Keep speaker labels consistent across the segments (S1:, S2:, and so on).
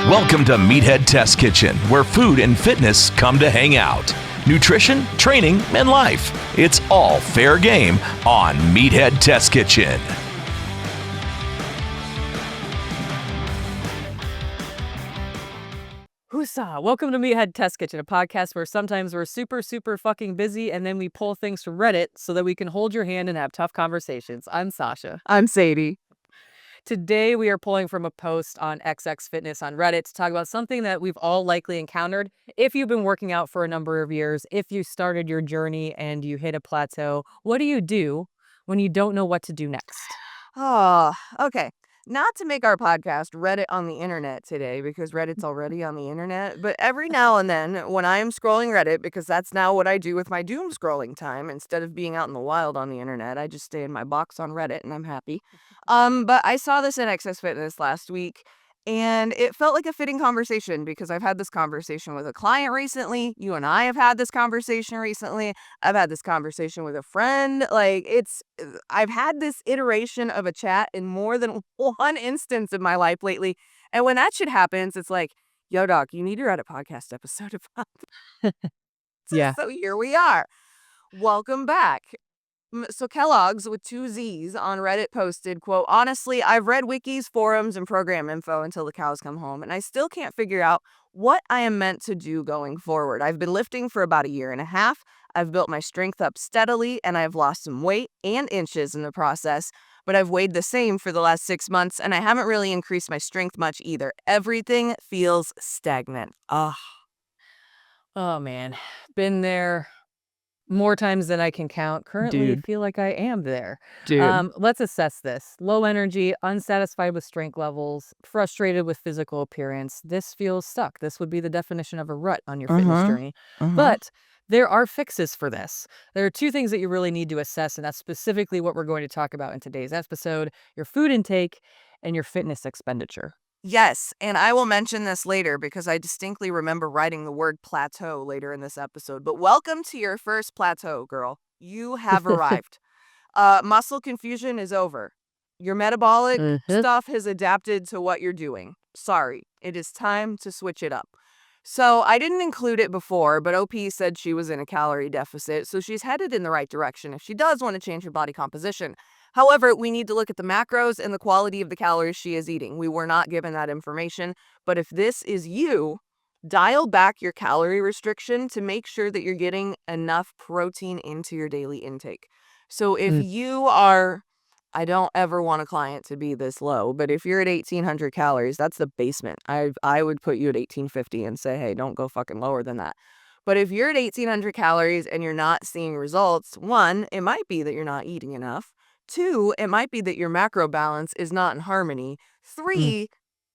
S1: Welcome to Meathead Test Kitchen, where food and fitness come to hang out. Nutrition, training, and life. It's all fair game on Meathead Test Kitchen.
S2: Whoosah! Welcome to Meathead Test Kitchen, a podcast where sometimes we're super fucking busy and then we pull things from Reddit so that we can hold your hand and have tough conversations. I'm Sausha.
S3: I'm Sadie.
S2: Today we are pulling from a post on XX Fitness on Reddit to talk about something that we've all likely encountered if you've been working out for a number of years, if you started your journey and you hit a plateau. What do you do when you don't know what to do next?
S3: Oh, okay. Not to make our podcast Reddit on the internet today, because Reddit's already on the internet, but every now and then when I am scrolling Reddit, because that's now what I do with my doom scrolling time, instead of being out in the wild on the internet, I just stay in my box on Reddit and I'm happy. But I saw this in XS Fitness last week, and it felt like a fitting conversation because I've had this conversation with a client recently. You and I have had this conversation recently. I've had this conversation with a friend. I've had this iteration of a chat in more than one instance in my life lately. And when that shit happens, it's like, yo, doc, you need to write a podcast episode about this.
S2: Yeah.
S3: So here we are. Welcome back. So Kellogg's with 2 Z's on Reddit posted, quote, honestly, I've read wikis, forums, and program info until the cows come home, and I still can't figure out what I am meant to do going forward. I've been lifting for about a year and a half. I've built my strength up steadily, and I've lost some weight and inches in the process, but I've weighed the same for the last 6 months, and I haven't really increased my strength much either. Everything feels stagnant.
S2: Oh, man. Been there more times than I can count. Currently,
S3: Dude.
S2: feel like I am there.
S3: Dude.
S2: Let's assess this. Low energy, unsatisfied with strength levels, frustrated with physical appearance. This feels stuck. This would be the definition of a rut on your fitness journey. But there are fixes for this. There are 2 things that you really need to assess, and that's specifically what we're going to talk about in today's episode: your food intake and your fitness expenditure.
S3: Yes, and I will mention this later because I distinctly remember writing the word plateau later in this episode. But welcome to your first plateau, girl. You have arrived. Muscle confusion is over. Your metabolic stuff has adapted to what you're doing. Sorry, it is time to switch it up. So I didn't include it before, but OP said she was in a calorie deficit, so she's headed in the right direction if she does want to change her body composition. However, we need to look at the macros and the quality of the calories she is eating. We were not given that information, but if this is you, dial back your calorie restriction to make sure that you're getting enough protein into your daily intake. So if you are, I don't ever want a client to be this low, but if you're at 1,800 calories, that's the basement. I would put you at 1,850 and say, hey, don't go fucking lower than that. But if you're at 1,800 calories and you're not seeing results, 1, it might be that you're not eating enough. 2, it might be that your macro balance is not in harmony. 3,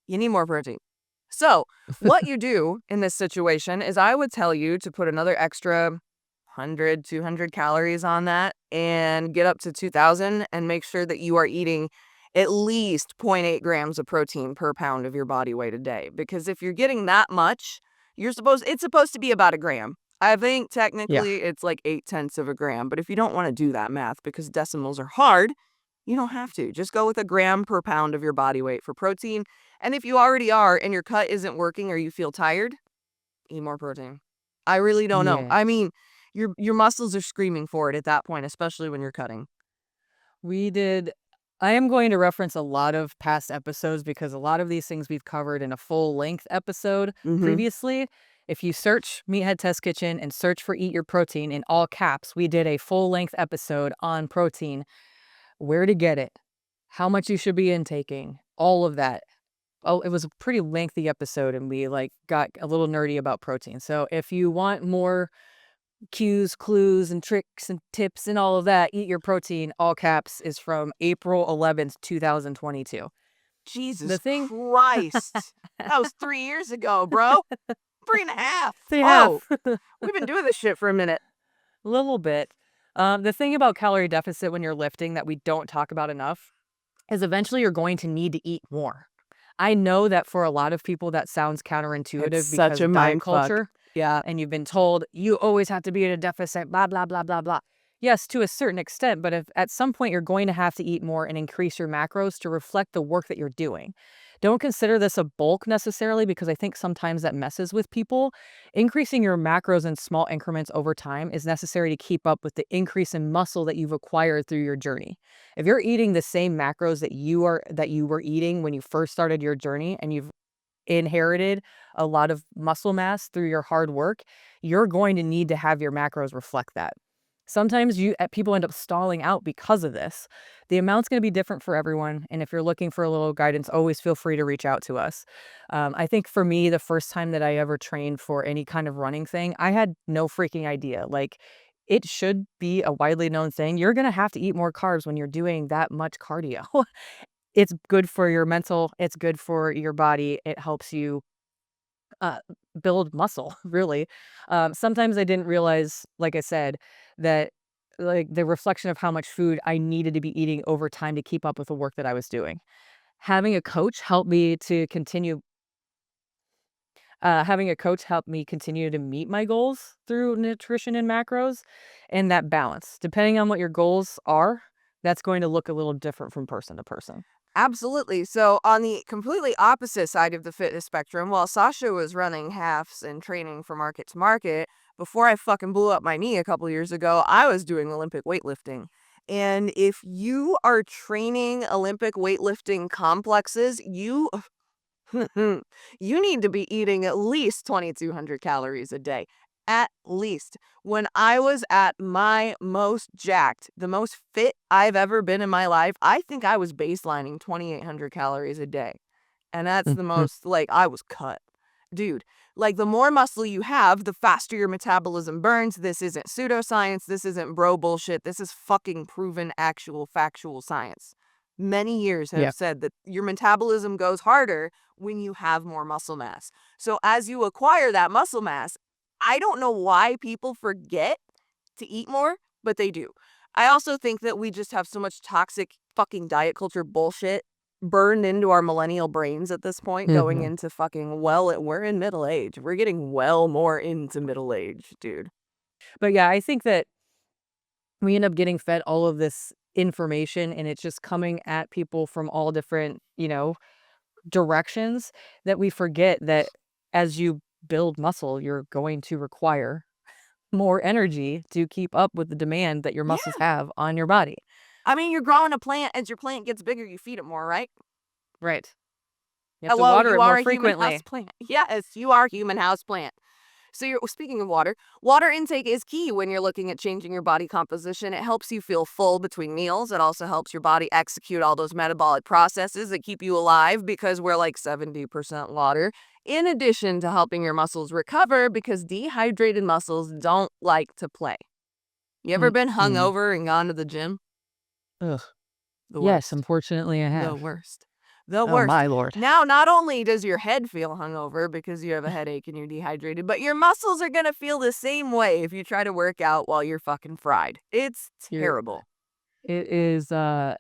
S3: you need more protein. So what you do in this situation is I would tell you to put another extra 100, 200 calories on that and get up to 2,000 and make sure that you are eating at least 0.8 grams of protein per pound of your body weight a day. Because if you're getting that much, it's supposed to be about a gram. I think technically it's like 0.8 of a gram, but if you don't want to do that math because decimals are hard, you don't have to. Just go with a gram per pound of your body weight for protein. And if you already are and your cut isn't working or you feel tired, eat more protein. I really don't know. I mean, your muscles are screaming for it at that point, especially when you're cutting.
S2: I am going to reference a lot of past episodes because a lot of these things we've covered in a full-length episode previously. If you search Meathead Test Kitchen and search for Eat Your Protein in all caps, we did a full-length episode on protein, where to get it, how much you should be intaking, all of that. Oh, it was a pretty lengthy episode, and we got a little nerdy about protein. So if you want more cues, clues, and tricks and tips and all of that, Eat Your Protein, all caps, is from April 11th, 2022.
S3: Jesus Christ. That was 3 years ago, bro. 3.5.
S2: 3.5.
S3: We've been doing this shit for a minute.
S2: A little bit. The thing about calorie deficit when you're lifting that we don't talk about enough is eventually you're going to need to eat more. I know that for a lot of people that sounds counterintuitive
S3: It's
S2: because
S3: such a
S2: diet
S3: mind fuck.
S2: culture.
S3: Yeah.
S2: And you've been told you always have to be at a deficit, blah, blah, blah, blah, blah. Yes, to a certain extent, but if at some point you're going to have to eat more and increase your macros to reflect the work that you're doing. Don't consider this a bulk necessarily, because I think sometimes that messes with people. Increasing your macros in small increments over time is necessary to keep up with the increase in muscle that you've acquired through your journey. If you're eating the same macros that you were eating when you first started your journey, and you've inherited a lot of muscle mass through your hard work, you're going to need to have your macros reflect that. Sometimes people end up stalling out because of this. The amount's going to be different for everyone, and if you're looking for a little guidance, always feel free to reach out to us. I think for me, the first time that I ever trained for any kind of running thing, I had no freaking idea. Like, it should be a widely known thing. You're going to have to eat more carbs when you're doing that much cardio. It's good for your mental, it's good for your body, it helps you uh, build muscle, really. Sometimes I didn't realize, like I said, that like the reflection of how much food I needed to be eating over time to keep up with the work that I was doing. Having a coach helped me to continue. Having a coach helped me continue to meet my goals through nutrition and macros, and that balance. Depending on what your goals are, that's going to look a little different from person to person.
S3: Absolutely. So on the completely opposite side of the fitness spectrum, while Sasha was running halves and training from market to market, before I fucking blew up my knee a couple years ago, I was doing Olympic weightlifting. And if you are training Olympic weightlifting complexes, you you need to be eating at least 2,200 calories a day. At least. When I was at my most jacked, the most fit I've ever been in my life, I think I was baselining 2,800 calories a day. And that's the most, like, I was cut. Dude, like, the more muscle you have, the faster your metabolism burns. This isn't pseudoscience. This isn't bro bullshit. This is fucking proven, actual, factual science. Many years have
S2: Yeah.
S3: said that your metabolism goes harder when you have more muscle mass. So as you acquire that muscle mass, I don't know why people forget to eat more, but they do. I also think that we just have so much toxic fucking diet culture bullshit burned into our millennial brains at this point, going
S2: Mhm.
S3: into fucking, well, we're in middle age. We're getting well more into middle age, dude.
S2: But yeah, I think that we end up getting fed all of this information, and it's just coming at people from all different, directions, that we forget that as you build muscle, you're going to require more energy to keep up with the demand that your muscles
S3: Yeah.
S2: have on your body.
S3: I mean, you're growing a plant. As your plant gets bigger, you feed it more, right?
S2: Right. You have to
S3: Hello,
S2: water
S3: you
S2: it
S3: are
S2: more
S3: a human house
S2: frequently.
S3: plant. Yes, you are a human house plant. So you're speaking of water, water intake is key when you're looking at changing your body composition. It helps you feel full between meals. It also helps your body execute all those metabolic processes that keep you alive, because we're like 70% water. In addition to helping your muscles recover, because dehydrated muscles don't like to play. You ever been
S2: Mm-mm.
S3: hungover and gone to the gym?
S2: Ugh.
S3: The
S2: Yes,
S3: worst.
S2: unfortunately, I
S3: The
S2: have.
S3: worst. The
S2: Oh
S3: worst.
S2: my lord.
S3: Now, not only does your head feel hungover because you have a headache and you're dehydrated, but your muscles are going to feel the same way if you try to work out while you're fucking fried. It's
S2: You're
S3: terrible.
S2: it is a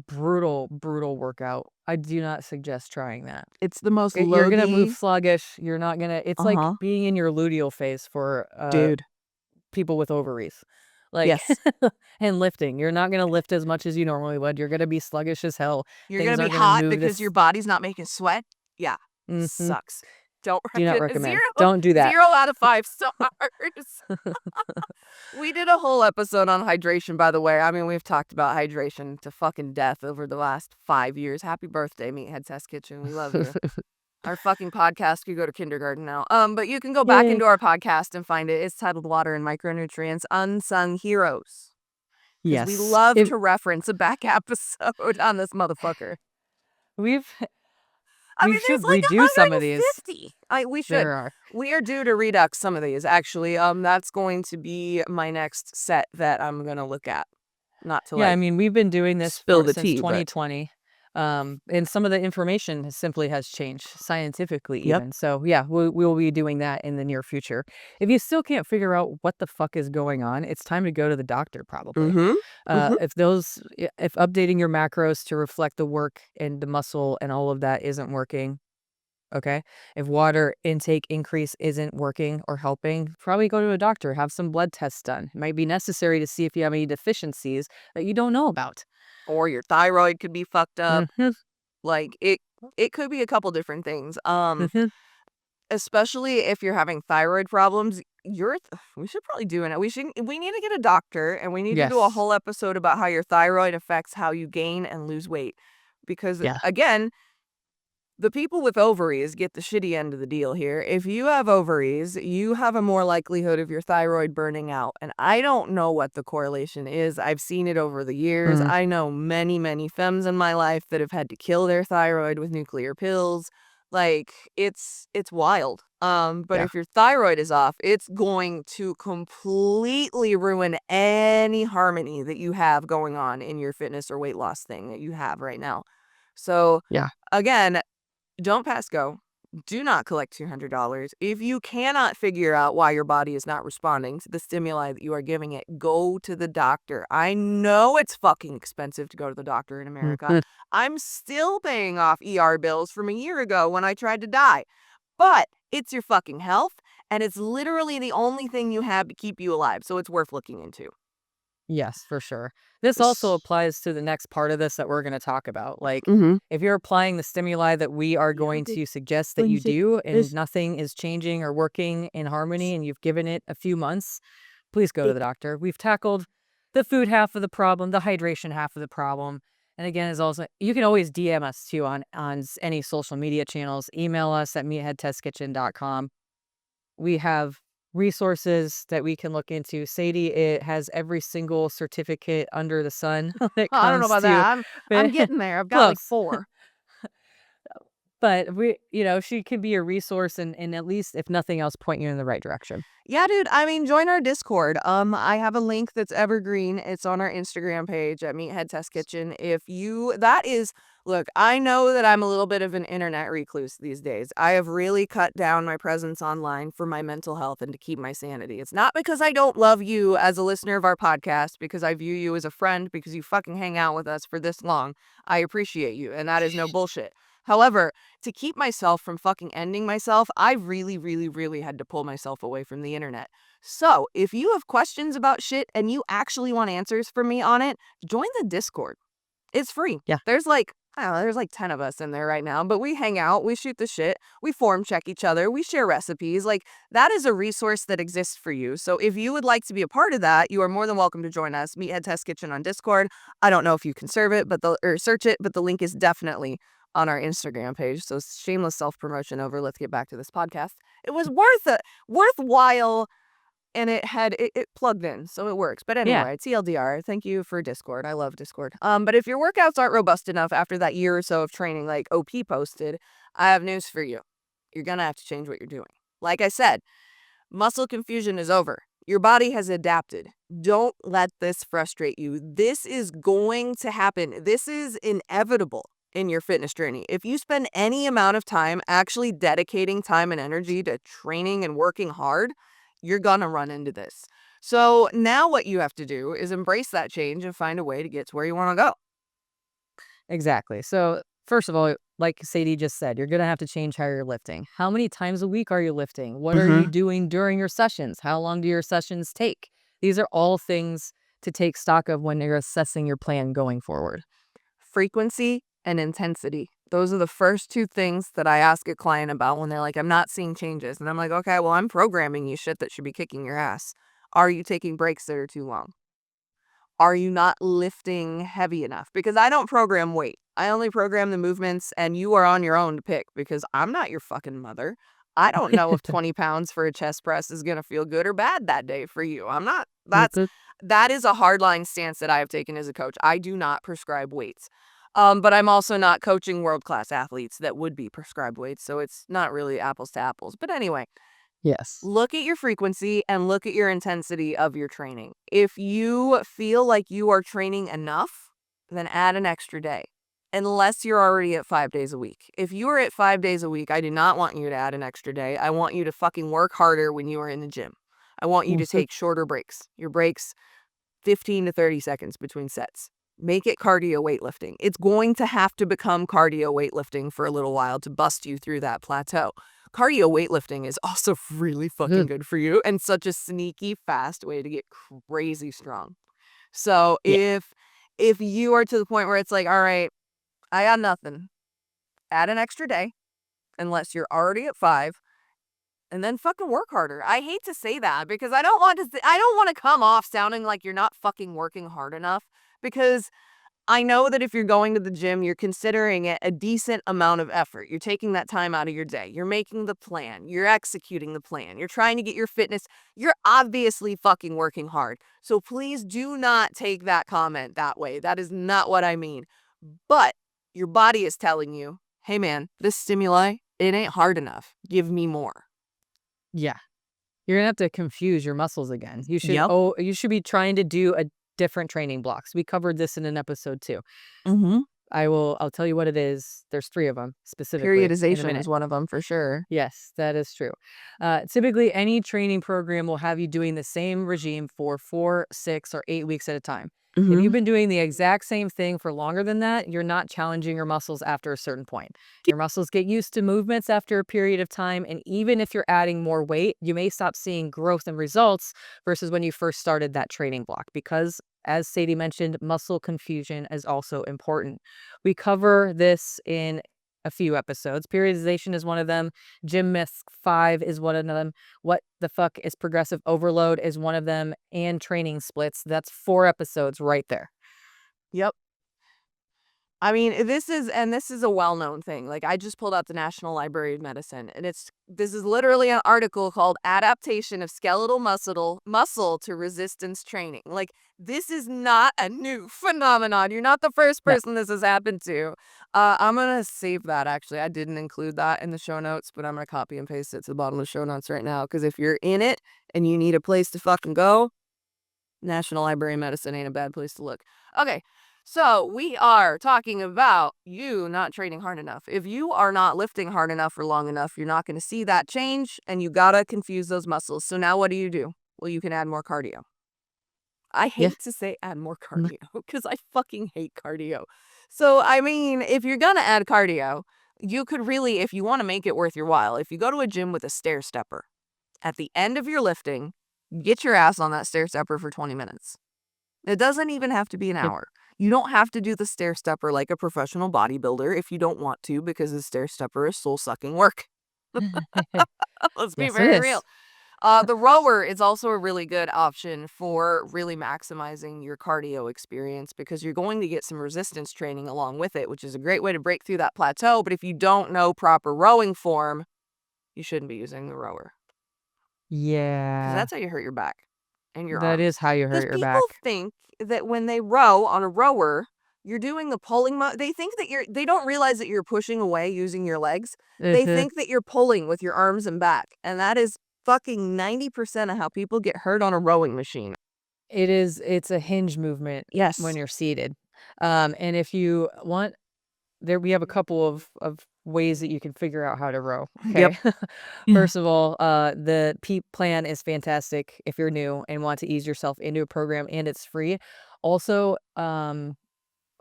S2: brutal, brutal workout. I do not suggest trying that.
S3: It's the most
S2: You're gonna move
S3: logy.
S2: sluggish. You're not gonna. It's like
S3: Uh-huh.
S2: being in your luteal phase for
S3: Dude.
S2: people with ovaries, like
S3: Yes.
S2: and lifting. You're not gonna lift as much as you normally would. You're gonna be sluggish as hell.
S3: You're going
S2: Things
S3: to be
S2: aren't gonna
S3: hot
S2: move
S3: because your
S2: this.
S3: body's not making sweat. Yeah.
S2: Hmm.
S3: Sucks. Don't
S2: Do not
S3: recommend.
S2: recommend.
S3: Zero,
S2: Don't do that.
S3: 0 out of 5 stars. We did a whole episode on hydration, by the way. I mean, we've talked about hydration to fucking death over the last 5 years. Happy birthday, Meathead Test Kitchen. We love you. Our fucking podcast could go to kindergarten now. But you can go back
S2: Yay.
S3: into our podcast and find it. It's titled Water and Micronutrients Unsung Heroes. Because we
S2: Yes.
S3: love to reference a back episode on this motherfucker.
S2: We've
S3: I
S2: we
S3: mean, there's
S2: should
S3: like
S2: redo some of these.
S3: 150. We should.
S2: There are.
S3: We are due to redux some of these, actually. That's going to be my next set that I'm going to look at. Not to
S2: Yeah, I
S3: like
S2: mean, we've been doing this
S3: spill the
S2: since
S3: tea, but
S2: 2020. And some of the information simply has changed scientifically
S3: yep.
S2: even. So yeah, we'll be doing that in the near future. If you still can't figure out what the fuck is going on, it's time to go to the doctor probably.
S3: Mm-hmm. Mm-hmm.
S2: If updating your macros to reflect the work and the muscle and all of that isn't working, okay? If water intake increase isn't working or helping, probably go to a doctor, have some blood tests done. It might be necessary to see if you have any deficiencies that you don't know about.
S3: Or your thyroid could be fucked up.
S2: Mhm.
S3: Like it. It could be a couple different things.
S2: Mhm.
S3: Especially if you're having thyroid problems, we should probably do it. We need to get a doctor, and we need to do a
S2: Yes.
S3: whole episode about how your thyroid affects how you gain and lose weight. Because
S2: Yeah.
S3: again, the people with ovaries get the shitty end of the deal here. If you have ovaries, you have a more likelihood of your thyroid burning out. And I don't know what the correlation is. I've seen it over the years.
S2: Mm.
S3: I know many, many femmes in my life that have had to kill their thyroid with nuclear pills. Like, it's wild. But
S2: Yeah.
S3: if your thyroid is off, it's going to completely ruin any harmony that you have going on in your fitness or weight loss thing that you have right now. So
S2: Yeah.
S3: again, don't pass go. Do not collect $200. If you cannot figure out why your body is not responding to the stimuli that you are giving it, go to the doctor. I know it's fucking expensive to go to the doctor in America.
S2: Mhm.
S3: I'm still paying off ER bills from a year ago when I tried to die. But it's your fucking health, and it's literally the only thing you have to keep you alive, so it's worth looking into.
S2: Yes, for sure. This also applies to the next part of this that we're going to talk about. Like,
S3: Mm-hmm.
S2: if you're applying the stimuli that we are going to suggest that you do and nothing is changing or working in harmony and you've given it a few months, please go to the doctor. We've tackled the food half of the problem, the hydration half of the problem. And again, is also you can always DM us too on any social media channels. Email us at meatheadtestkitchen.com. We have resources that we can look into. Sadie, it has every single certificate under the sun when it
S3: I don't know
S2: comes
S3: about
S2: to
S3: that. I'm getting there. I've got like
S2: close.
S3: 4.
S2: But she can be a resource and at least, if nothing else, point you in the right direction.
S3: Yeah, dude. I mean, join our Discord. I have a link that's evergreen. It's on our Instagram page at Meathead Test Kitchen. Look, I know that I'm a little bit of an internet recluse these days. I have really cut down my presence online for my mental health and to keep my sanity. It's not because I don't love you as a listener of our podcast, because I view you as a friend, because you fucking hang out with us for this long. I appreciate you, and that is no bullshit. However, to keep myself from fucking ending myself, I really, really, really had to pull myself away from the internet. So, if you have questions about shit and you actually want answers from me on it, join the Discord. It's free.
S2: Yeah.
S3: I don't know, there's like 10 of us in there right now, but we hang out, we shoot the shit, we form check each other, we share recipes. Like, that is a resource that exists for you. So if you would like to be a part of that, you are more than welcome to join us. Meathead Test Kitchen on Discord. I don't know if you can search it, but the link is definitely on our Instagram page. So shameless self-promotion over. Let's get back to this podcast. It was worthwhile, and it plugged in, so it works. But
S2: Yeah.
S3: anyway, TLDR, thank you for Discord. I love Discord. But if your workouts aren't robust enough after that year or so of training like OP posted, I have news for you. You're gonna have to change what you're doing. Like I said, muscle confusion is over. Your body has adapted. Don't let this frustrate you. This is going to happen. This is inevitable in your fitness journey. If you spend any amount of time actually dedicating time and energy to training and working hard, you're gonna run into this. So now what you have to do is embrace that change and find a way to get to where you want to go.
S2: Exactly. So, first of all, like Sadie just said, you're going to have to change how you're lifting. How many times a week are you lifting? What are you doing during your sessions? How long do your sessions take? These are all things to take stock of when you're assessing your plan going forward.
S3: Frequency and intensity. Those are the first 2 things that I ask a client about when they're like, I'm not seeing changes. And I'm like, okay, well, I'm programming you shit that should be kicking your ass. Are you taking breaks that are too long? Are you not lifting heavy enough? Because I don't program weight. I only program the movements, and you are on your own to pick, because I'm not your fucking mother. I don't know if 20 pounds for a chest press is going to feel good or bad that day for you. I'm not. That is a hardline stance that I have taken as a coach. I do not prescribe weights. But I'm also not coaching world-class athletes that would be prescribed weights, so it's not really apples to apples. But anyway,
S2: Yes.
S3: look at your frequency and look at your intensity of your training. If you feel like you are training enough, then add an extra day. Unless you're already at 5 days a week. If you are at 5 days a week, I do not want you to add an extra day. I want you to fucking work harder when you are in the gym. I want you to take shorter breaks. Your breaks, 15 to 30 seconds between sets. Make it cardio weightlifting. It's going to have to become cardio weightlifting for a little while to bust you through that plateau. Cardio weightlifting is also really fucking good for you, and such a sneaky, fast way to get crazy strong. So
S2: Yeah.
S3: if you are to the point where it's like, all right, I got nothing, add an extra day unless you're already at 5, and then fucking work harder. I hate to say that because I don't want to come off sounding like you're not fucking working hard enough, because I know that if you're going to the gym, you're considering it a decent amount of effort. You're taking that time out of your day. You're making the plan. You're executing the plan. You're trying to get your fitness. You're obviously fucking working hard. So please do not take that comment that way. That is not what I mean. But your body is telling you, hey man, this stimuli, it ain't hard enough. Give me more.
S2: Yeah. You're gonna have to confuse your muscles again. You should
S3: Yep.
S2: you should be trying to do a different training blocks. We covered this in an episode too.
S3: Mm-hmm.
S2: I'll tell you what it is. There's 3 of them specifically in a
S3: Periodization
S2: minute.
S3: is one of them for sure.
S2: Yes, that is true. Typically, any training program will have you doing the same regime for 4, 6, or 8 weeks at a time. If you've been doing the exact same thing for longer than that, you're not challenging your muscles after a certain point. Your muscles get used to movements after a period of time, and even if you're adding more weight, you may stop seeing growth and results versus when you first started that training block because, as Sadie mentioned, muscle confusion is also important. We cover this in a few episodes. Periodization is one of them. Gym Myth 5 is one of them. What the fuck is progressive overload is one of them. And training splits. That's 4 episodes right there.
S3: Yep. I mean, this is a well-known thing. Like, I just pulled out the National Library of Medicine, and this is literally an article called Adaptation of Skeletal Muscle to Resistance Training. Like, this is not a new phenomenon. You're not the first
S2: No.
S3: person this has happened to. I'm going to save that, actually. I didn't include that in the show notes, but I'm going to copy and paste it to the bottom of the show notes right now, because if you're in it and you need a place to fucking go, National Library of Medicine ain't a bad place to look. Okay. So we are talking about you not training hard enough. If you are not lifting hard enough for long enough, you're not going to see that change, and you got to confuse those muscles. So now what do? Well, you can add more cardio. I hate to say add more cardio because I fucking hate cardio. So, I mean, if you're going to add cardio, you could really, if you want to make it worth your while, if you go to a gym with a stair stepper, at the end of your lifting, get your ass on that stair stepper for 20 minutes. It doesn't even have to be an hour. You don't have to do the stair stepper like a professional bodybuilder if you don't want to, because the stair stepper is soul-sucking work. Let's be
S2: Yes, it
S3: very
S2: is.
S3: real. The rower is also a really good option for really maximizing your cardio experience, because you're going to get some resistance training along with it, which is a great way to break through that plateau. But if you don't know proper rowing form, you shouldn't be using the rower, because
S2: Yeah.
S3: that's how you hurt your back and your
S2: That
S3: arms.
S2: is how you hurt
S3: Because
S2: your
S3: people
S2: back.
S3: think that when they row on a rower, you're doing the pulling. They think that they don't realize that you're pushing away using your legs. They think that you're pulling with your arms and back. And that is fucking 90% of how people get hurt on a rowing machine.
S2: It's a hinge movement
S3: Yes.
S2: when you're seated. And if you want, we have a couple of ways that you can figure out how to row.
S3: Yep.
S2: Okay. First of all, the PEEP plan is fantastic if you're new and want to ease yourself into a program, and it's free. Also,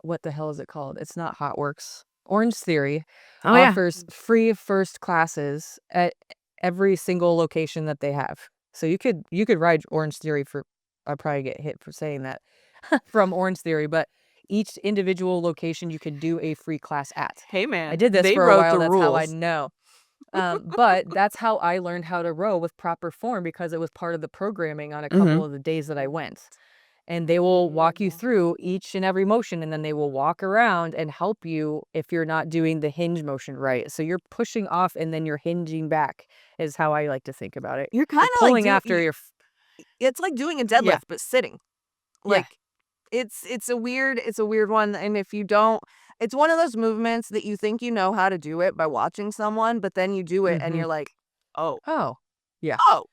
S2: what the hell is it called? It's not HotWorks. Orange Theory offers free first classes at every single location that they have. So you could ride Orange Theory for, I'd probably get hit for saying that from Orange Theory, but each individual location you could do a free class at.
S3: Hey man,
S2: I did this
S3: they
S2: for a
S3: wrote
S2: while.
S3: the
S2: That's how I
S3: rules.
S2: know. But that's how I learned how to row with proper form, because it was part of the programming on a couple of the days that I went. And they will walk you through each and every motion, and then they will walk around and help you if you're not doing the hinge motion right. So you're pushing off and then you're hinging back is how I like to think about it.
S3: You're kind of
S2: pulling
S3: like
S2: after your
S3: it's like doing a deadlift but sitting. Like it's a weird one, and if you don't, it's one of those movements that you think you know how to do it by watching someone, but then you do it and you're like, "Oh.
S2: Oh. Yeah.
S3: Oh."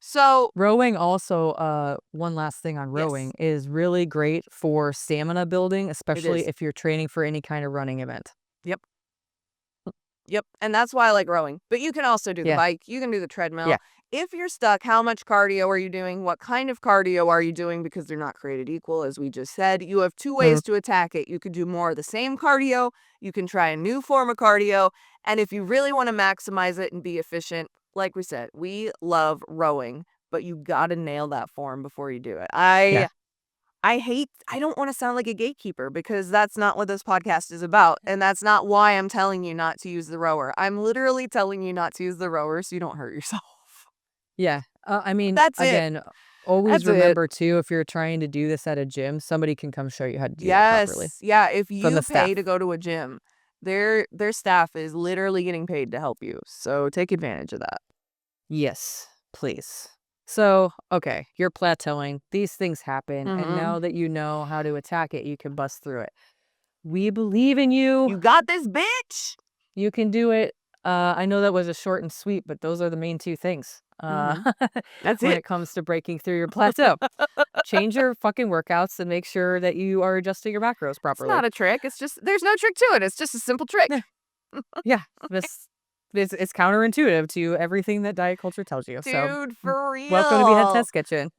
S3: So,
S2: Rowing also, one last thing on rowing
S3: yes,
S2: is really great for stamina building,
S3: it
S2: especially
S3: is.
S2: if you're training for any kind of running event.
S3: Yep. Yep. And that's why I like rowing. But you can also do the
S2: Yeah.
S3: bike. You can do the treadmill.
S2: Yeah.
S3: If you're stuck, how much cardio are you doing? What kind of cardio are you doing? Because they're not created equal, as we just said. You have 2 ways to attack it. You could do more of the same cardio. You can try a new form of cardio. And if you really want to maximize it and be efficient, like we said, we love rowing, but you got to nail that form before you do it.
S2: Yeah.
S3: I don't want to sound like a gatekeeper because that's not what this podcast is about. And that's not why I'm telling you not to use the rower. I'm literally telling you not to use the rower so you don't hurt yourself.
S2: Yeah. I mean,
S3: That's it.
S2: again, always
S3: That's it.
S2: remember too, if you're trying to do this at a gym, somebody can come show you how to do that properly.
S3: Yes. Yeah. If
S2: From
S3: you
S2: the
S3: pay
S2: staff.
S3: to go to a gym, their staff is literally getting paid to help you. So take advantage of that.
S2: Yes, please. So, okay, you're plateauing. These things happen. And
S3: Mhm.
S2: now that you know how to attack it, you can bust through it. We believe in you.
S3: You got this, bitch.
S2: You can do it. I know that was a short and sweet, but those are the main two things
S3: That's
S2: when
S3: it.
S2: it comes to breaking through your plateau. Change your fucking workouts and make sure that you are adjusting your macros
S3: It's
S2: properly.
S3: not a trick. It's just, there's no trick to it. It's just a simple trick.
S2: Yeah. Yeah, it's counterintuitive to everything that diet culture tells you. So,
S3: Dude, for real.
S2: welcome to Meathead Test Kitchen.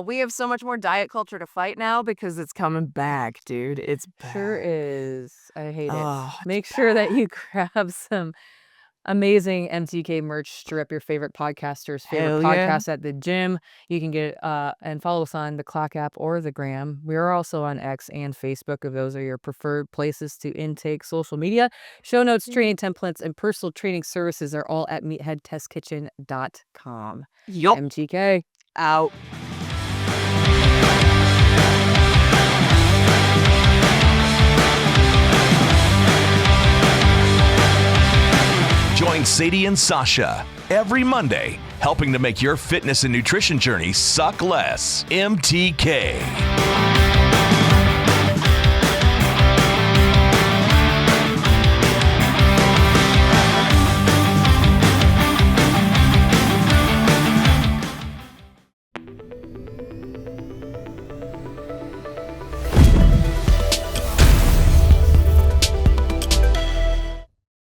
S3: We have so much more diet culture to fight now because it's coming back, dude. It's back.
S2: Sure is. I hate
S3: Oh,
S2: it.
S3: it's
S2: Make sure that you grab some amazing MTK merch to rep your favorite podcaster's favorite
S3: Hell yeah.
S2: podcast at the gym. You can get and follow us on the Clock app or the Gram. We are also on X and Facebook if those are your preferred places to intake social media. Show notes, training templates, and personal training services are all at meatheadtestkitchen.com.
S3: Yup.
S2: MTK.
S3: Out.
S1: Join Sadie and Sausha every Monday, helping to make your fitness and nutrition journey suck less. MTK.